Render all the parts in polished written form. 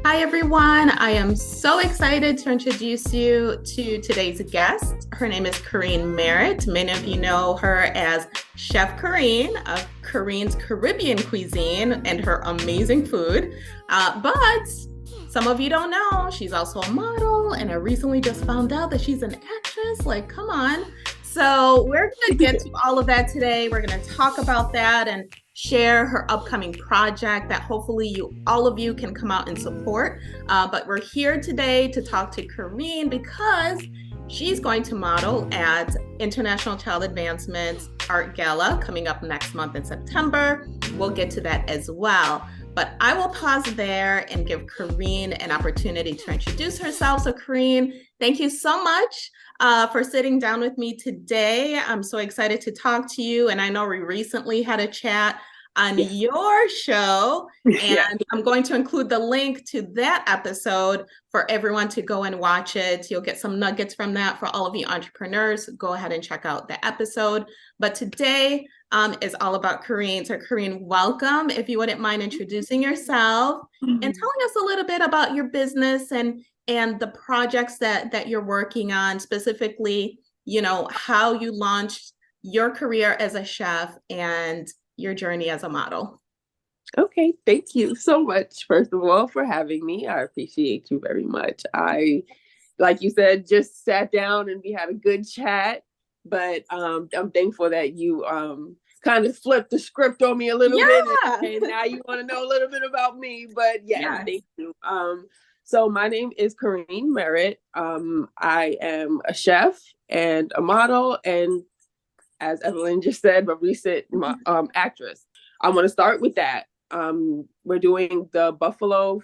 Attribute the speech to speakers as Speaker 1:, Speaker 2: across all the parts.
Speaker 1: Hi, everyone. I am so excited to introduce you to today's guest. Her name is Carine Merritt. Many of you know her as Chef Carine of Carine's Caribbean Cuisine and her amazing food. But some of you don't know, she's also a model, and I recently just found out that she's an actress. Like, come on. So, we're going to get to all of that today. We're going to talk about that and share her upcoming project that hopefully all of you can come out and support. But we're here today to talk to Carine because she's going to model at International Child Advancement Art Gala coming up next month in September. We'll get to that as well. But I will pause there and give Carine an opportunity to introduce herself. So Carine, thank you so much for sitting down with me today. I'm so excited to talk to you. And I know we recently had a chat on your show, and I'm going to include the link to that episode for everyone to go and watch it. You'll get some nuggets from that for all of you entrepreneurs. Go ahead and check out the episode. But today is all about Carine. So Carine, welcome. If you wouldn't mind introducing yourself and telling us a little bit about your business and the projects that you're working on, specifically, how you launched your career as a chef and your journey as a model.
Speaker 2: Okay, thank you so much, first of all, for having me. I appreciate you very much. I, like you said, just sat down and we had a good chat, but I'm thankful that you kind of flipped the script on me a little bit, and now you want to know a little bit about me. But yes. Thank you. So my name is Carine Merritt. I am a chef and a model, and as Evelyn just said, a recent actress. I want to start with that. We're doing the Buffalo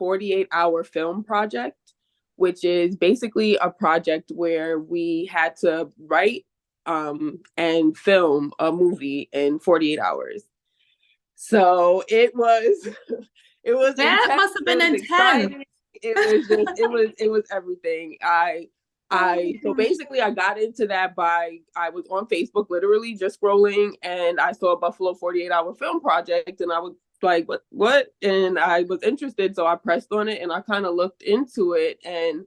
Speaker 2: 48-hour film project, which is basically a project where we had to write and film a movie in 48 hours. So it was
Speaker 1: that
Speaker 2: intense.
Speaker 1: must have been intense.
Speaker 2: It was everything. So basically I got into that I was on Facebook literally just scrolling, and I saw a Buffalo 48-hour film project, and I was like, what? And I was interested. So I pressed on it and I kind of looked into it, and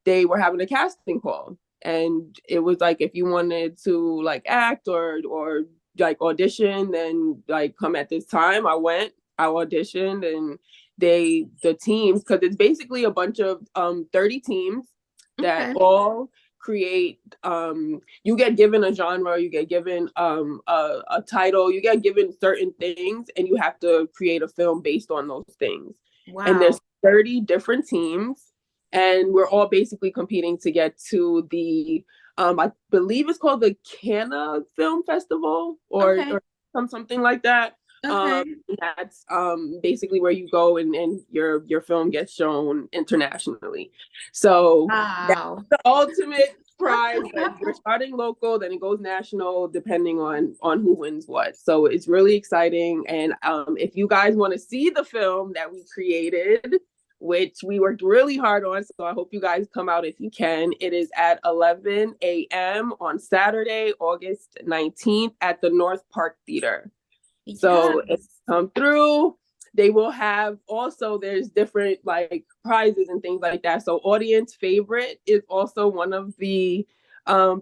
Speaker 2: they were having a casting call. And it was like, if you wanted to like act or like audition, then like come at this time. I auditioned, and the teams, because it's basically a bunch of 30 teams that all create, you get given a genre, you get given a title, you get given certain things, and you have to create a film based on those things. Wow. And there's 30 different teams, and we're all basically competing to get to the I believe it's called the Cannes Film Festival or something like that. That's basically where you go and your film gets shown internationally. So that's the ultimate prize. Like, we're starting local, then it goes national, depending on who wins what. So it's really exciting. And if you guys want to see the film that we created, which we worked really hard on, so I hope you guys come out if you can. It is at 11 a.m. on Saturday, August 19th at the North Park Theater. So if you come through, they will have also, there's different like prizes and things like that. So audience favorite is also one of the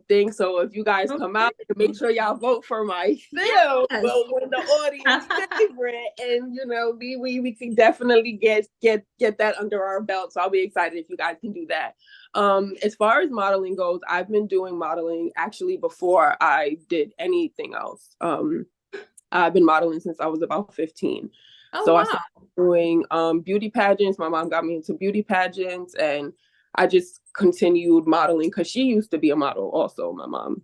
Speaker 2: things. So if you guys come out, make sure y'all vote for my film. We'll win the audience favorite, and we can definitely get that under our belt. So I'll be excited if you guys can do that. As far as modeling goes, I've been doing modeling actually before I did anything else. I've been modeling since I was about 15. I started doing beauty pageants. My mom got me into beauty pageants, and I just continued modeling because she used to be a model also, my mom.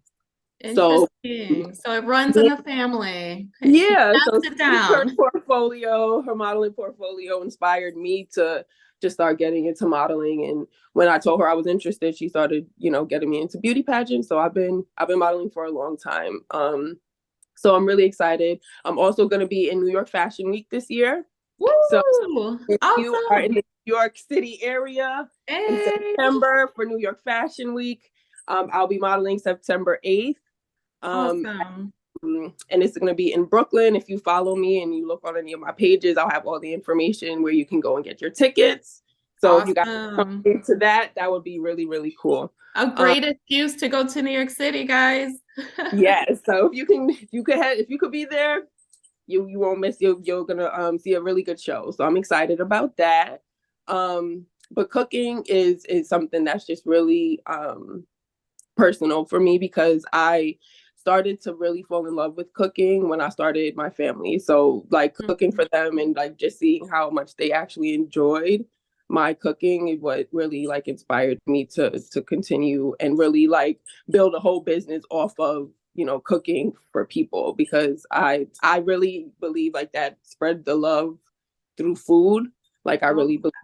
Speaker 1: So it runs in the family.
Speaker 2: Yeah. So her modeling portfolio inspired me to just start getting into modeling. And when I told her I was interested, she started, getting me into beauty pageants. So I've been modeling for a long time. So I'm really excited. I'm also going to be in New York Fashion Week this year. Woo! So if you are in the New York City area in September for New York Fashion Week, I'll be modeling September 8th. And it's going to be in Brooklyn. If you follow me and you look on any of my pages, I'll have all the information where you can go and get your tickets. So if you guys come into that, that would be really, really cool.
Speaker 1: A great excuse to go to New York City, guys.
Speaker 2: Yes. So if you could be there, you won't miss. You're gonna see a really good show. So I'm excited about that. But cooking is something that's just really personal for me, because I started to really fall in love with cooking when I started my family. So like cooking for them and like just seeing how much they actually enjoyed my cooking is what really like inspired me to continue and really like build a whole business off of, you know, cooking for people, because I really believe like that spread the love through food. Like I really believe,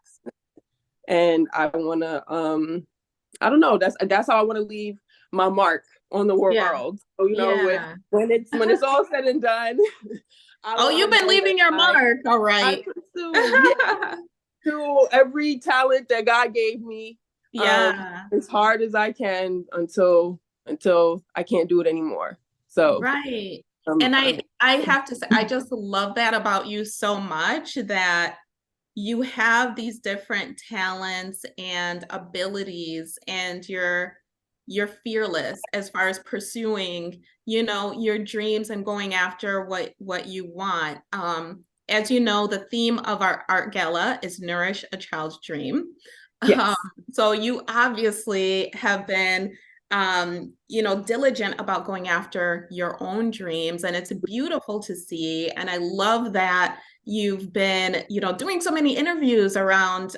Speaker 2: and I want to I don't know, that's how I want to leave my mark on the world.
Speaker 1: Yeah.
Speaker 2: So you know, when it's all said and done.
Speaker 1: You've been leaving your mark. All right.
Speaker 2: I pursue to every talent that God gave me. As hard as I can until I can't do it anymore. So
Speaker 1: right. And I have to say, I just love that about you so much, that you have these different talents and abilities, and you're fearless as far as pursuing, you know, your dreams and going after what you want. As you know, the theme of our art gala is Nourish a Child's Dream.
Speaker 2: Yes.
Speaker 1: So you obviously have been you know, diligent about going after your own dreams, and it's beautiful to see. And I love that you've been, you know, doing so many interviews around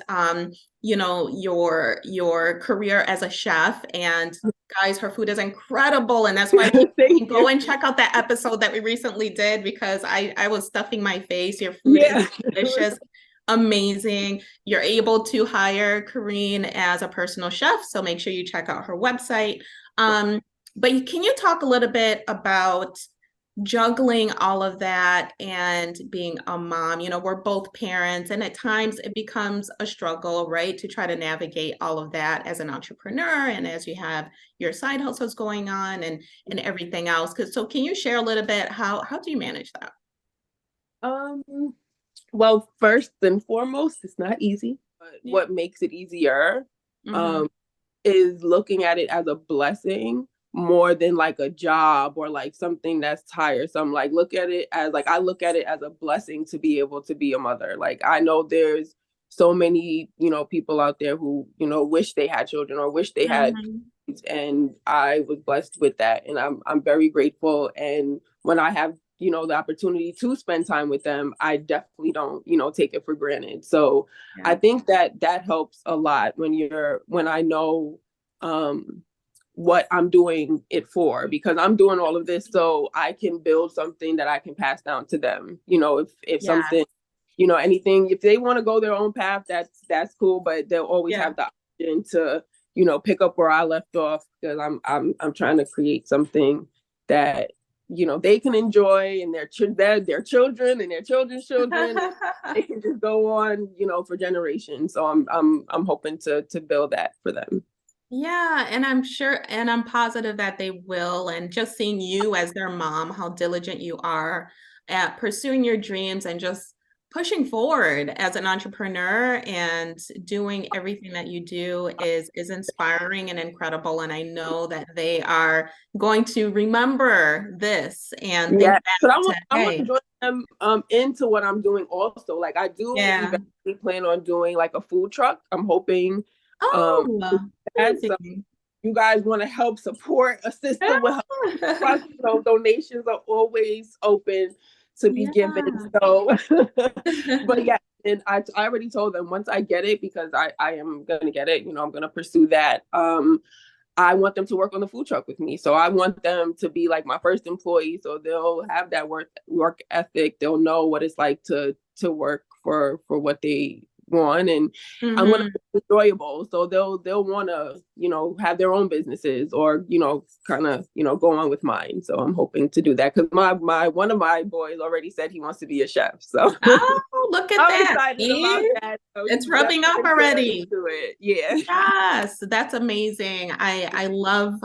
Speaker 1: you know, your career as a chef. And guys, her food is incredible, and that's why you go and check out that episode that we recently did, because I was stuffing my face. Your food is delicious, amazing. You're able to hire Carine as a personal chef, so make sure you check out her website. But can you talk a little bit about juggling all of that and being a mom? You know, we're both parents, and at times it becomes a struggle, right, to try to navigate all of that as an entrepreneur, and as you have your side hustles going on and everything else. So can you share a little bit, how do you manage that?
Speaker 2: Well, first and foremost, it's not easy, but what makes it easier is looking at it as a blessing more than like a job or like something that's tiresome. Like I look at it as a blessing to be able to be a mother. Like I know there's so many, you know, people out there who, you know, wish they had children or wish they had kids, and I was blessed with that, and I'm very grateful. And when I have, you know, the opportunity to spend time with them, I definitely don't, you know, take it for granted. So I think that helps a lot when I know what I'm doing it for, because I'm doing all of this so I can build something that I can pass down to them. You know, if something, you know, anything, if they want to go their own path, that's cool, but they'll always have the option to, you know, pick up where I left off, because I'm trying to create something that, you know, they can enjoy, and their children and their children's children. They can just go on, you know, for generations. So I'm hoping to build that for them.
Speaker 1: Yeah, and I'm sure, and I'm positive that they will. And just seeing you as their mom, how diligent you are at pursuing your dreams and just pushing forward as an entrepreneur and doing everything that you do is inspiring and incredible. And I know that they are going to remember this and think back
Speaker 2: but I want to join them into what I'm doing also. Like I do eventually plan on doing like a food truck. I'm hoping so you guys want to help support, assist them with help. So donations are always open to be given. So, but yeah, and I already told them once I get it, because I am going to get it, you know, I'm going to pursue that. I want them to work on the food truck with me. So I want them to be like my first employee. So they'll have that work ethic. They'll know what it's like to work for what they want, and I want to be enjoyable. So they'll want to, you know, have their own businesses, or, you know, kind of, you know, go on with mine. So I'm hoping to do that, because my one of my boys already said he wants to be a chef. So
Speaker 1: look at
Speaker 2: I'm
Speaker 1: that.
Speaker 2: excited about that. So
Speaker 1: it's rubbing up already.
Speaker 2: Yes,
Speaker 1: that's amazing. I love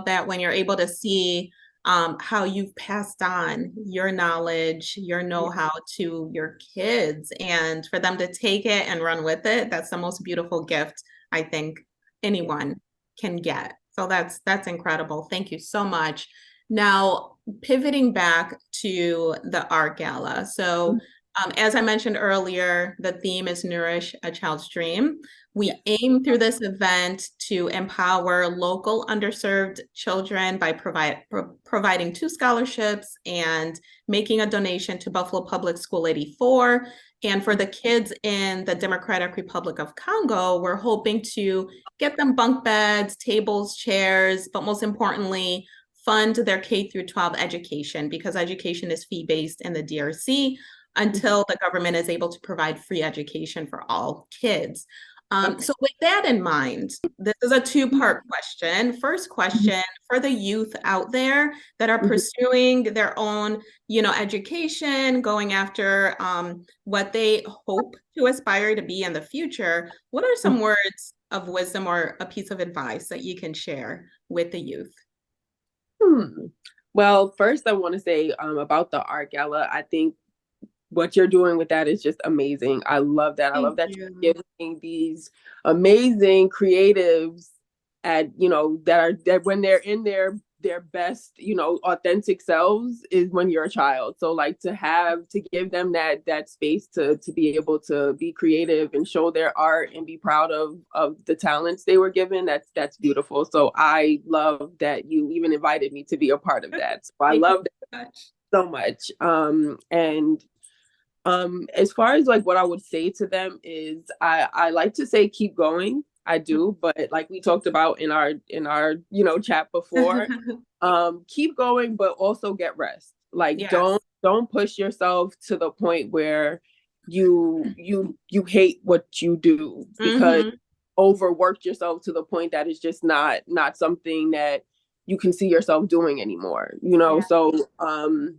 Speaker 1: that when you're able to see how you've passed on your knowledge, your know-how to your kids, and for them to take it and run with it, that's the most beautiful gift I think anyone can get. So that's incredible. Thank you so much. Now, pivoting back to the art gala. So, as I mentioned earlier, the theme is Nourish a Child's Dream. We aim through this event to empower local underserved children by providing 2 scholarships and making a donation to Buffalo Public School 84. And for the kids in the Democratic Republic of Congo, we're hoping to get them bunk beds, tables, chairs, but most importantly, fund their K through 12 education, because education is fee-based in the DRC until the government is able to provide free education for all kids. So with that in mind, this is a 2-part question. First question, for the youth out there that are pursuing their own, education, going after what they hope to aspire to be in the future, what are some words of wisdom or a piece of advice that you can share with the youth?
Speaker 2: Well, first I want to say about the art gala, I think what you're doing with that is just amazing. I love that. I love that you're giving these amazing creatives that when they're in their best, authentic selves is when you're a child. So like to give them that space to be able to be creative and show their art and be proud of the talents they were given. That's beautiful. So I love that you even invited me to be a part of that. So I love that so much. As far as like what I would say to them is I like to say keep going. I do, but like we talked about in our chat before, keep going, but also get rest. Like don't push yourself to the point where you hate what you do because overworked yourself to the point that it's just not something that you can see yourself doing anymore, So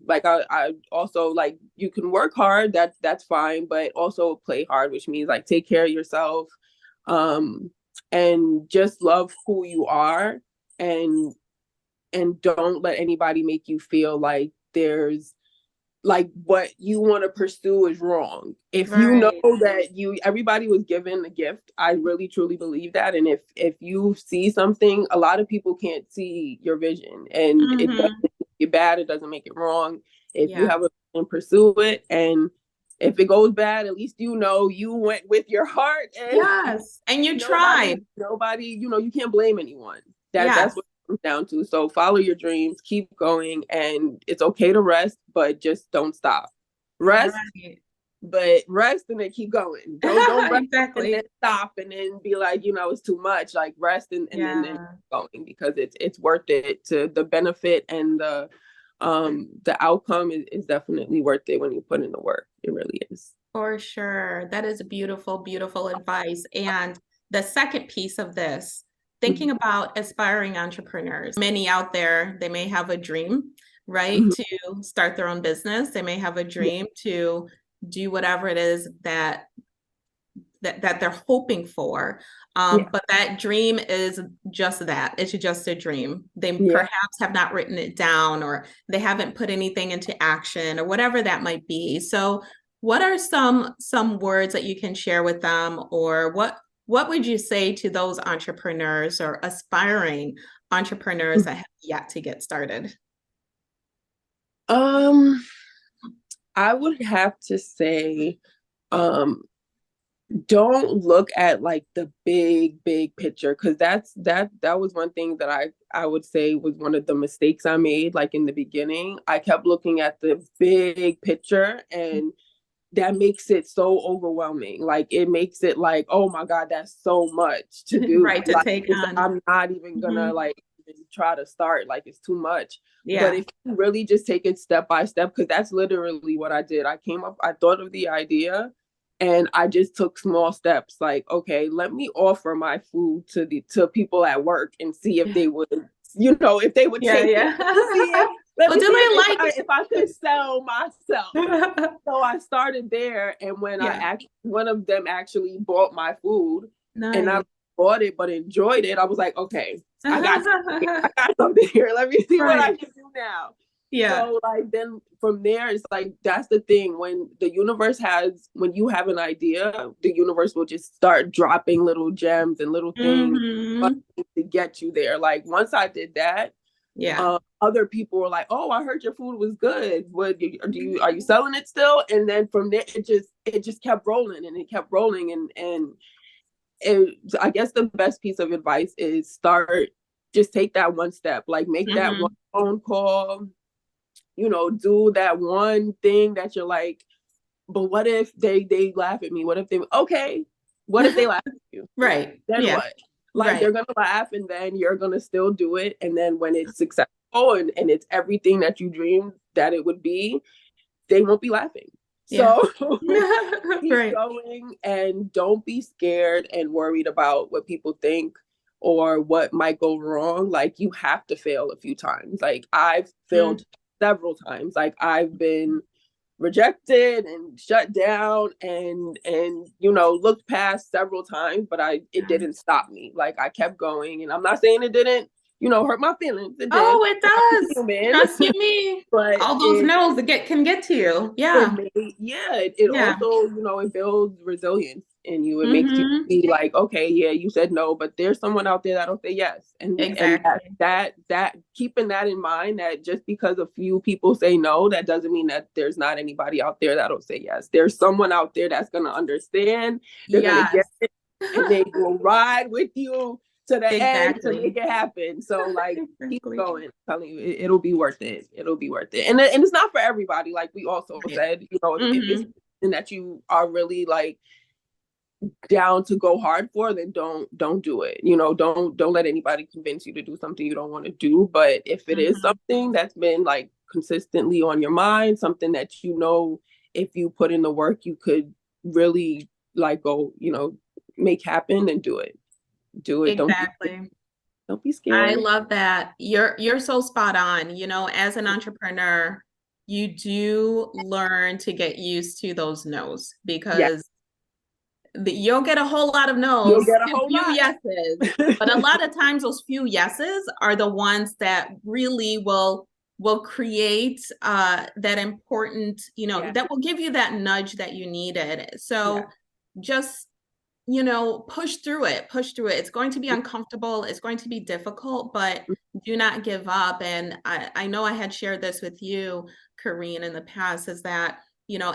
Speaker 2: like I also like you can work hard, that's fine, but also play hard, which means like take care of yourself and just love who you are and don't let anybody make you feel like there's like what you want to pursue is wrong. If you know that everybody was given a gift, I really truly believe that. And if you see something, a lot of people can't see your vision, and it doesn't make it bad, it doesn't make it wrong. If you have a vision, pursue it, and if it goes bad, at least you went with your heart
Speaker 1: and you tried.
Speaker 2: Nobody, you can't blame anyone. That's what down to. So follow your dreams, keep going, and it's okay to rest, but just don't stop. Rest, but rest and then keep going. Don't rest and then stop and then be like, it's too much. Like rest and then keep going, because it's worth it. To the benefit and the outcome is definitely worth it when you put in the work. It really is.
Speaker 1: For sure. That is beautiful, beautiful advice. And the second piece of this, thinking about aspiring entrepreneurs, many out there, they may have a dream, right? To start their own business. They may have a dream to do whatever it is that they're hoping for. But that dream is just that. It's just a dream. They perhaps have not written it down, or they haven't put anything into action, or whatever that might be. So what are some words that you can share with them, or what would you say to those entrepreneurs or aspiring entrepreneurs that have yet to get started?
Speaker 2: I would have to say, don't look at like the big picture, because that was one thing that I would say was one of the mistakes I made. Like in the beginning, I kept looking at the big picture, and that makes it so overwhelming. Like it makes it like, oh my God, that's so much to do.
Speaker 1: To take on.
Speaker 2: I'm not even gonna like try to start. Like it's too much. But if you really just take it step by step, because that's literally what I did. I thought of the idea, and I just took small steps. Like, okay, let me offer my food to people at work and see if they would, if they would take it. If I could sell myself. So I started there, and when one of them actually bought my food, and I bought it but enjoyed it, I was like, okay, I got something here. Let me see what I
Speaker 1: Right.
Speaker 2: can do now.
Speaker 1: Yeah.
Speaker 2: So like then from there, it's like that's the thing. When you have an idea, the universe will just start dropping little gems and little things
Speaker 1: Hmm.
Speaker 2: to get you there. Like once I did that,
Speaker 1: Yeah.
Speaker 2: other people were like, "Oh, I heard your food was good. Are you selling it still?" And then from there, it just kept rolling and it kept rolling I guess the best piece of advice is just take that one step, like make that one
Speaker 1: Hmm.
Speaker 2: phone call, do that one thing that you're like, but what if they laugh at me? What if what if they laugh at you?
Speaker 1: Right.
Speaker 2: Then
Speaker 1: Yeah.
Speaker 2: what? Like
Speaker 1: Right.
Speaker 2: they're gonna laugh and then you're gonna still do it. And then when it's successful and it's everything that you dreamed that it would be, they won't be laughing.
Speaker 1: Yeah.
Speaker 2: So keep
Speaker 1: Right.
Speaker 2: going and don't be scared and worried about what people think or what might go wrong. Like you have to fail a few times. Like I've
Speaker 1: Mm.
Speaker 2: failed several times. Like I've been rejected and shut down and looked past several times, but it
Speaker 1: Yeah.
Speaker 2: didn't stop me. Like I kept going, and I'm not saying it didn't hurt my feelings. It did.
Speaker 1: Oh, it
Speaker 2: I'm
Speaker 1: does.
Speaker 2: human.
Speaker 1: Trust you me.
Speaker 2: But
Speaker 1: All those no's that can get to you.
Speaker 2: it
Speaker 1: Yeah.
Speaker 2: made yeah it
Speaker 1: Yeah.
Speaker 2: also it builds resilience in you. It makes you
Speaker 1: Hmm.
Speaker 2: be like, okay, yeah, you said no, but there's someone out there that'll say yes. And
Speaker 1: Exactly.
Speaker 2: that keeping that in mind, that just because a few people say no, that doesn't mean that there's not anybody out there that'll say yes. There's someone out there that's going to understand. They're going to get
Speaker 1: Yes.
Speaker 2: it, and they will ride with you to the end to make
Speaker 1: Exactly.
Speaker 2: it happen. So like keep
Speaker 1: Exactly.
Speaker 2: going. I'm telling you, it'll be worth it. It'll be worth it. And it's not for everybody. Like we also
Speaker 1: Right.
Speaker 2: said, if it's
Speaker 1: Hmm.
Speaker 2: something that you are really like down to go hard for, then don't do it. Don't let anybody convince you to do something you don't want to do. But if it is
Speaker 1: Hmm.
Speaker 2: something that's been like consistently on your mind, something that if you put in the work you could really like go, make happen, then do it. Do it.
Speaker 1: Exactly.
Speaker 2: Don't be
Speaker 1: I
Speaker 2: scared.
Speaker 1: love that. You're so spot on. As an entrepreneur, you do learn to get used to those no's
Speaker 2: Yeah,
Speaker 1: because you'll get a whole lot of
Speaker 2: you'll
Speaker 1: no's
Speaker 2: get a
Speaker 1: and
Speaker 2: whole
Speaker 1: few
Speaker 2: lot.
Speaker 1: yeses, but a lot of times those few yeses are the ones that really will create that important,
Speaker 2: Yeah,
Speaker 1: that will give you that nudge that you needed.
Speaker 2: yeah,
Speaker 1: So just push through it, push through it. It's going to be uncomfortable. It's going to be difficult, but do not give up. And I know I had shared this with you, Carine, in the past, is that,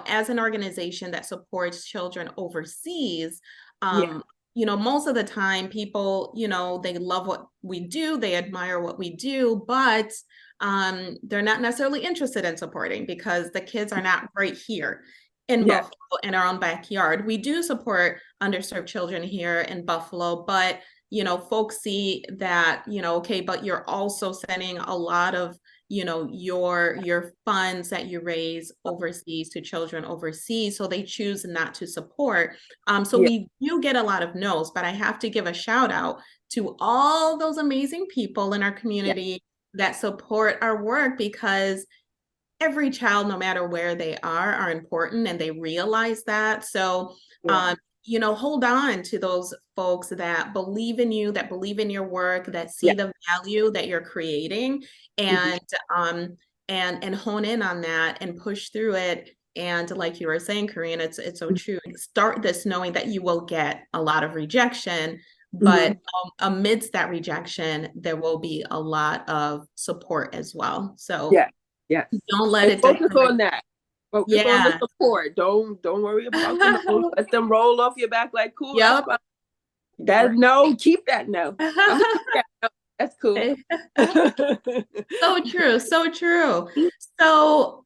Speaker 1: as an organization that supports children overseas,
Speaker 2: yeah,
Speaker 1: most of the time people, they love what we do, they admire what we do, but they're not necessarily interested in supporting because the kids are not right here in
Speaker 2: yeah,
Speaker 1: Buffalo in our own backyard. We do support underserved children here in Buffalo, but folks see that, okay, but you're also sending a lot of, your funds that you raise overseas to children overseas, so they choose not to support. So
Speaker 2: yeah,
Speaker 1: we do get a lot of no's, but I have to give a shout out to all those amazing people in our
Speaker 2: yeah,
Speaker 1: community that support our work, because every child, no matter where they are important, and they realize that. So,
Speaker 2: yeah,
Speaker 1: hold on to those folks that believe in you, that believe in your work, that
Speaker 2: yeah.
Speaker 1: see the value that you're creating,
Speaker 2: Mhm.
Speaker 1: and hone in on that and push through it. And like you were saying, Carine, it's so true. Start this knowing that you will get a lot of rejection, but
Speaker 2: Mhm.
Speaker 1: amidst that rejection, there will be a lot of support as well. So
Speaker 2: Yeah, yes.
Speaker 1: don't let
Speaker 2: And
Speaker 1: it
Speaker 2: focus
Speaker 1: discourage.
Speaker 2: on that. Focus on the
Speaker 1: Yeah.
Speaker 2: support. Don't worry about the no's. Let them roll off your back like cool. That's
Speaker 1: Yep.
Speaker 2: fine. That no, keep that no. I'm gonna keep that no. That's cool.
Speaker 1: So true. So true. So,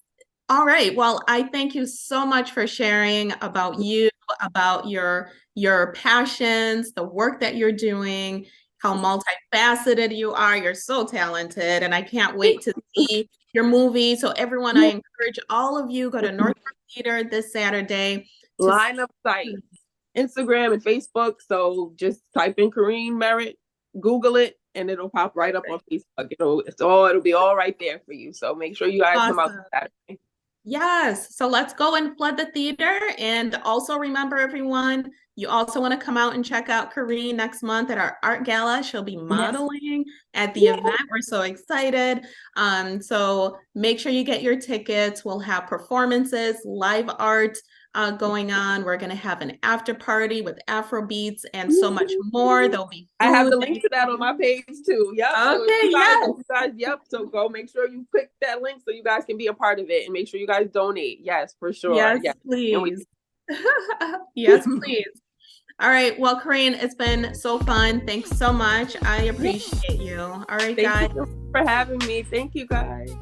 Speaker 1: all right. Well, I thank you so much for sharing about you, about your passions, the work that you're doing, how multifaceted you are. You're so talented, and I can't wait to see your movie. So, everyone, I encourage all of you go to North Theater this Saturday to see.
Speaker 2: Line of sight. Instagram and Facebook. So just type in Carine Merritt, Google it, and it'll pop right up on Facebook. It'll be all right there for you. So make sure you guys come out
Speaker 1: Awesome.
Speaker 2: Saturday.
Speaker 1: Yes. So let's go and flood the theater. And also remember, everyone, you also want to come out and check out Carine next month at our art gala. She'll be
Speaker 2: Yes.
Speaker 1: modeling at the
Speaker 2: Yeah.
Speaker 1: event. We're so excited. So make sure you get your tickets. We'll have performances, live art going on. We're going to have an after party with Afro beats and so much more. There'll be
Speaker 2: I have
Speaker 1: food.
Speaker 2: the link to that on my page too. Yep. So
Speaker 1: Okay, yes.
Speaker 2: yep. So go make sure you click that link so you guys can be a part of it and make sure you guys donate. Yes, for sure.
Speaker 1: Yes,
Speaker 2: Yes. And we
Speaker 1: please. Yes, please. All right. Well, Carine, it's been so fun. Thanks so much. I appreciate you. All right,
Speaker 2: Thank
Speaker 1: guys.
Speaker 2: you for having me. Thank you guys.